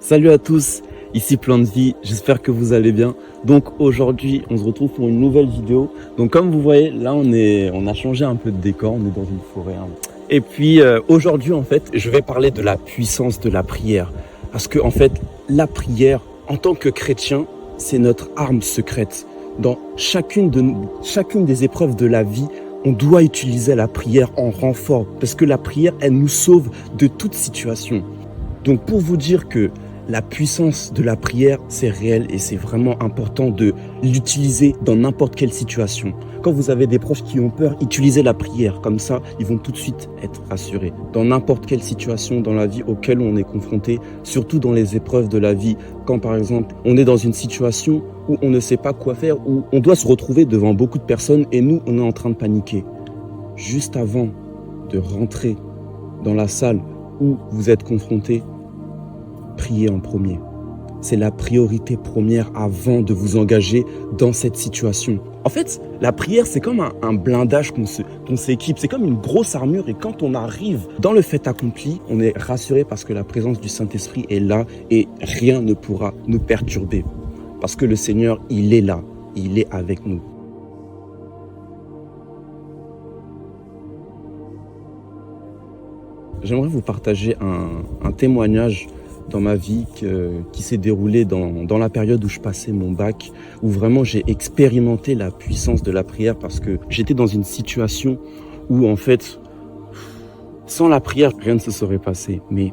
Salut à tous, ici Plan de Vie, j'espère que vous allez bien. Donc aujourd'hui, on se retrouve pour une nouvelle vidéo. Donc comme vous voyez, là on a changé un peu de décor, on est dans une forêt. Et puis aujourd'hui en fait, je vais parler de la puissance de la prière. Parce que en fait, la prière, en tant que chrétien, c'est notre arme secrète. Dans chacune des épreuves de la vie, on doit utiliser la prière en renfort. Parce que la prière, elle nous sauve de toute situation. Donc pour vous dire que la puissance de la prière, c'est réel et c'est vraiment important de l'utiliser dans n'importe quelle situation. Quand vous avez des proches qui ont peur, utilisez la prière. Comme ça, ils vont tout de suite être rassurés. Dans n'importe quelle situation dans la vie auquel on est confronté, surtout dans les épreuves de la vie, quand par exemple, on est dans une situation où on ne sait pas quoi faire, où on doit se retrouver devant beaucoup de personnes et nous, on est en train de paniquer. Juste avant de rentrer dans la salle où vous êtes confronté, priez en premier. C'est la priorité première avant de vous engager dans cette situation. En fait, la prière, c'est comme un blindage qu'on s'équipe. C'est comme une grosse armure et quand on arrive dans le fait accompli, on est rassuré parce que la présence du Saint-Esprit est là et rien ne pourra nous perturber. Parce que le Seigneur, il est là, il est avec nous. J'aimerais vous partager un témoignage dans ma vie qui s'est déroulé dans la période où je passais mon bac, où vraiment j'ai expérimenté la puissance de la prière parce que j'étais dans une situation où en fait, sans la prière, rien ne se serait passé. Mais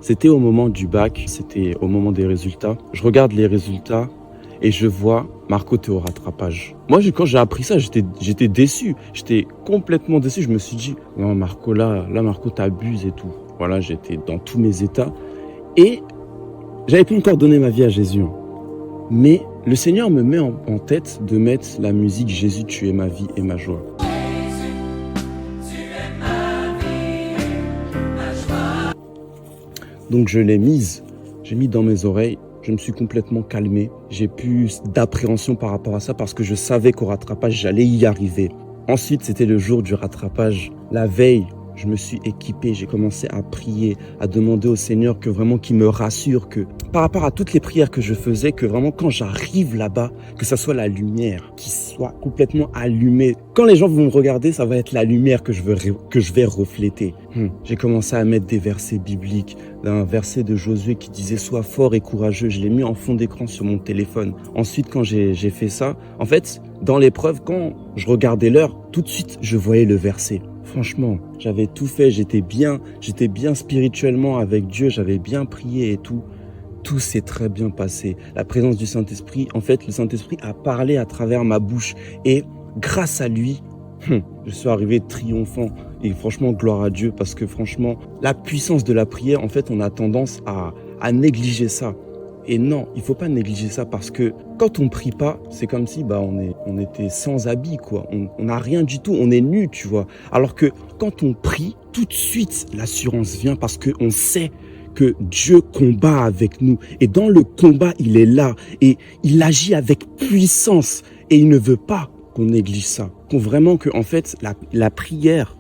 c'était au moment du bac, c'était au moment des résultats. Je regarde les résultats et je vois Marco, t'es au rattrapage. Moi, quand j'ai appris ça, j'étais déçu. J'étais complètement déçu. Je me suis dit, non Marco, là Marco, t'abuses et tout. Voilà, j'étais dans tous mes états. Et j'avais pas encore donné ma vie à Jésus. Mais le Seigneur me met en tête de mettre la musique « Jésus, tu es ma vie et ma joie ». Donc je l'ai mise, j'ai mis dans mes oreilles, je me suis complètement calmé. J'ai plus d'appréhension par rapport à ça parce que je savais qu'au rattrapage, j'allais y arriver. Ensuite, c'était le jour du rattrapage. La veille, je me suis équipé, j'ai commencé à prier, à demander au Seigneur que vraiment qu'il me rassure, que par rapport à toutes les prières que je faisais, que vraiment quand j'arrive là-bas, que ça soit la lumière qui soit complètement allumée. Quand les gens vont me regarder, ça va être la lumière que je vais refléter. J'ai commencé à mettre des versets bibliques, un verset de Josué qui disait « Sois fort et courageux ». Je l'ai mis en fond d'écran sur mon téléphone. Ensuite, quand j'ai fait ça, en fait, dans l'épreuve, quand je regardais l'heure, tout de suite, je voyais le verset. Franchement, j'avais tout fait, j'étais bien spirituellement avec Dieu, j'avais bien prié et tout. Tout s'est très bien passé. La présence du Saint-Esprit, en fait, le Saint-Esprit a parlé à travers ma bouche et grâce à lui, je suis arrivé triomphant. Et franchement, gloire à Dieu parce que franchement, la puissance de la prière, en fait, on a tendance à négliger ça. Et non, il faut pas négliger ça parce que quand on prie pas, c'est comme si on était sans habit, quoi. On n'a rien du tout, on est nu, tu vois. Alors que quand on prie, tout de suite, l'assurance vient parce qu'on sait que Dieu combat avec nous. Et dans le combat, il est là et il agit avec puissance. Et il ne veut pas qu'on néglige ça. En fait, la prière,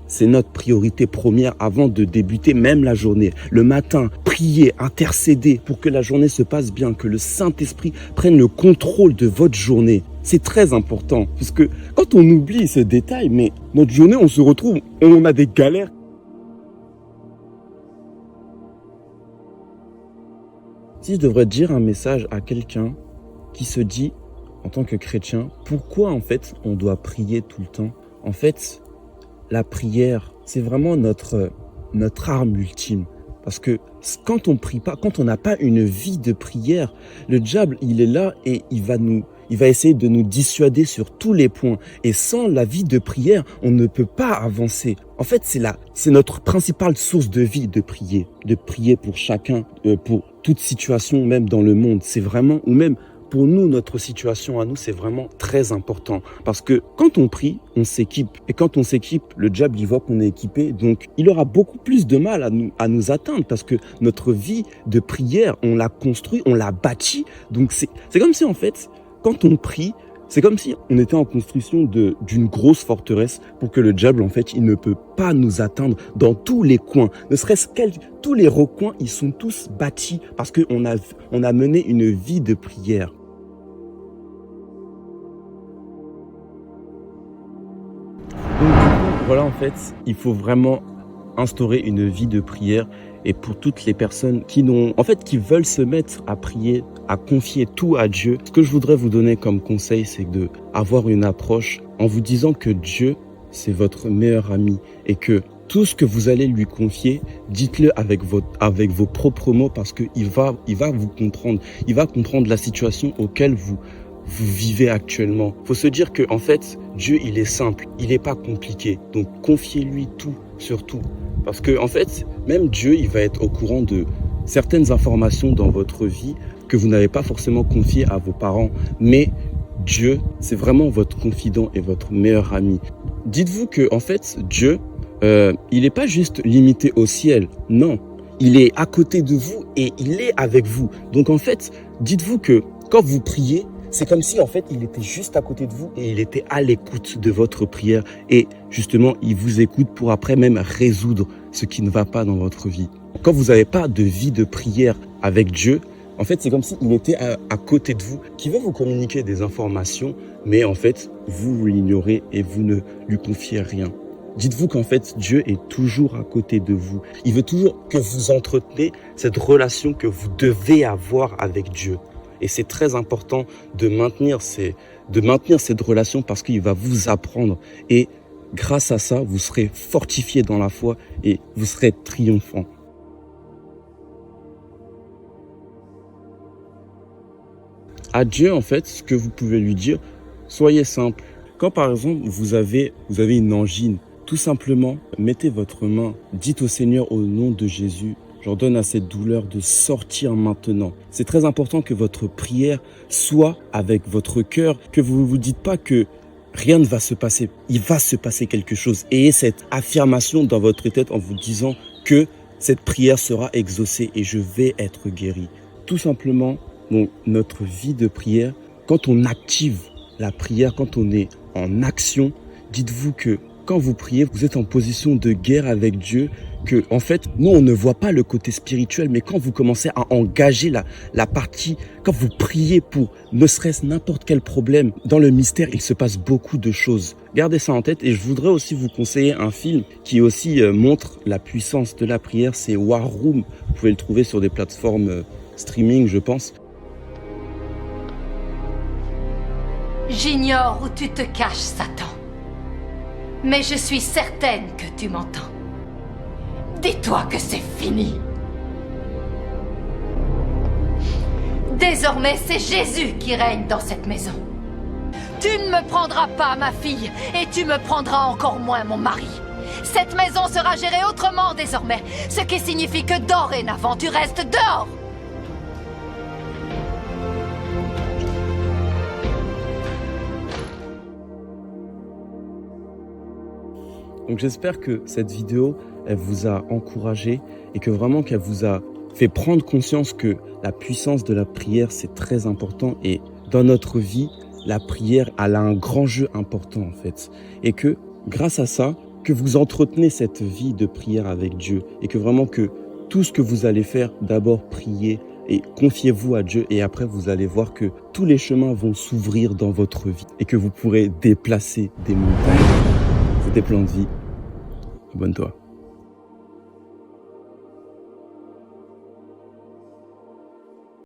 c'est notre priorité première avant de débuter même la journée. Le matin, prier, intercéder pour que la journée se passe bien, que le Saint-Esprit prenne le contrôle de votre journée. C'est très important parce que quand on oublie ce détail, mais notre journée, on se retrouve, on a des galères. Si je devrais dire un message à quelqu'un qui se dit, en tant que chrétien, pourquoi en fait on doit prier tout le temps? En fait, la prière, c'est vraiment notre arme ultime. Parce que quand on prie pas, quand on n'a pas une vie de prière, le diable, il est là et il va essayer de nous dissuader sur tous les points. Et sans la vie de prière, on ne peut pas avancer. En fait, c'est notre principale source de vie de prier pour chacun, pour toute situation, même dans le monde. C'est vraiment, ou même pour nous, notre situation à nous, c'est vraiment très important. Parce que quand on prie, on s'équipe. Et quand on s'équipe, le diable, il voit qu'on est équipé. Donc, il aura beaucoup plus de mal à nous atteindre. Parce que notre vie de prière, on l'a construit, on l'a bâti. Donc, c'est comme si, en fait, quand on prie, C'est comme si on était en construction d'une grosse forteresse pour que le diable, en fait, il ne peut pas nous atteindre dans tous les coins. Ne serait-ce tous les recoins, ils sont tous bâtis parce on a mené une vie de prière. Donc, du coup, voilà, en fait, il faut vraiment instaurer une vie de prière. Et pour toutes les personnes qui qui veulent se mettre à prier, à confier tout à Dieu, ce que je voudrais vous donner comme conseil, c'est d'avoir une approche en vous disant que Dieu, c'est votre meilleur ami et que tout ce que vous allez lui confier, dites-le avec vos propres mots parce qu'il va vous comprendre. Il va comprendre la situation auquel vous vivez actuellement. Il faut se dire que, en fait, Dieu, il est simple, il n'est pas compliqué. Donc, confiez-lui tout, surtout. Parce que, en fait, même Dieu, il va être au courant de certaines informations dans votre vie que vous n'avez pas forcément confiées à vos parents. Mais Dieu, c'est vraiment votre confident et votre meilleur ami. Dites-vous que, en fait, Dieu, il n'est pas juste limité au ciel. Non, il est à côté de vous et il est avec vous. Donc, en fait, dites-vous que quand vous priez, c'est comme si, en fait, il était juste à côté de vous et il était à l'écoute de votre prière. Et justement, il vous écoute pour après même résoudre ce qui ne va pas dans votre vie. Quand vous n'avez pas de vie de prière avec Dieu, en fait, c'est comme s'il était à côté de vous, qui veut vous communiquer des informations, mais en fait, vous l'ignorez et vous ne lui confiez rien. Dites-vous qu'en fait, Dieu est toujours à côté de vous. Il veut toujours que vous entreteniez cette relation que vous devez avoir avec Dieu. Et c'est très important de maintenir cette relation parce qu'il va vous apprendre. Et grâce à ça, vous serez fortifié dans la foi et vous serez triomphant. À Dieu, en fait, ce que vous pouvez lui dire, soyez simple. Quand par exemple, vous avez une angine, tout simplement, mettez votre main, dites au Seigneur au nom de Jésus, j'ordonne à cette douleur de sortir maintenant. C'est très important que votre prière soit avec votre cœur, que vous ne vous dites pas que rien ne va se passer. Il va se passer quelque chose. Ayez cette affirmation dans votre tête en vous disant que cette prière sera exaucée et je vais être guéri. Tout simplement, donc, notre vie de prière, quand on active la prière, quand on est en action, dites-vous que quand vous priez, vous êtes en position de guerre avec Dieu, que en fait, nous, on ne voit pas le côté spirituel, mais quand vous commencez à engager la partie, quand vous priez pour ne serait-ce n'importe quel problème, dans le mystère, il se passe beaucoup de choses. Gardez ça en tête et je voudrais aussi vous conseiller un film qui aussi montre la puissance de la prière, c'est War Room. Vous pouvez le trouver sur des plateformes streaming, je pense. J'ignore où tu te caches, Satan. Mais je suis certaine que tu m'entends. Dis-toi que c'est fini. Désormais, c'est Jésus qui règne dans cette maison. Tu ne me prendras pas ma fille, et tu me prendras encore moins mon mari. Cette maison sera gérée autrement désormais, ce qui signifie que dorénavant, tu restes dehors. Donc j'espère que cette vidéo, elle vous a encouragé et que vraiment qu'elle vous a fait prendre conscience que la puissance de la prière, c'est très important. Et dans notre vie, la prière, elle a un grand jeu important en fait. Et que grâce à ça, que vous entretenez cette vie de prière avec Dieu. Et que vraiment que tout ce que vous allez faire, d'abord prier et confiez-vous à Dieu. Et après, vous allez voir que tous les chemins vont s'ouvrir dans votre vie. Et que vous pourrez déplacer des montagnes. C'était Plan de Vie. Abonne-toi.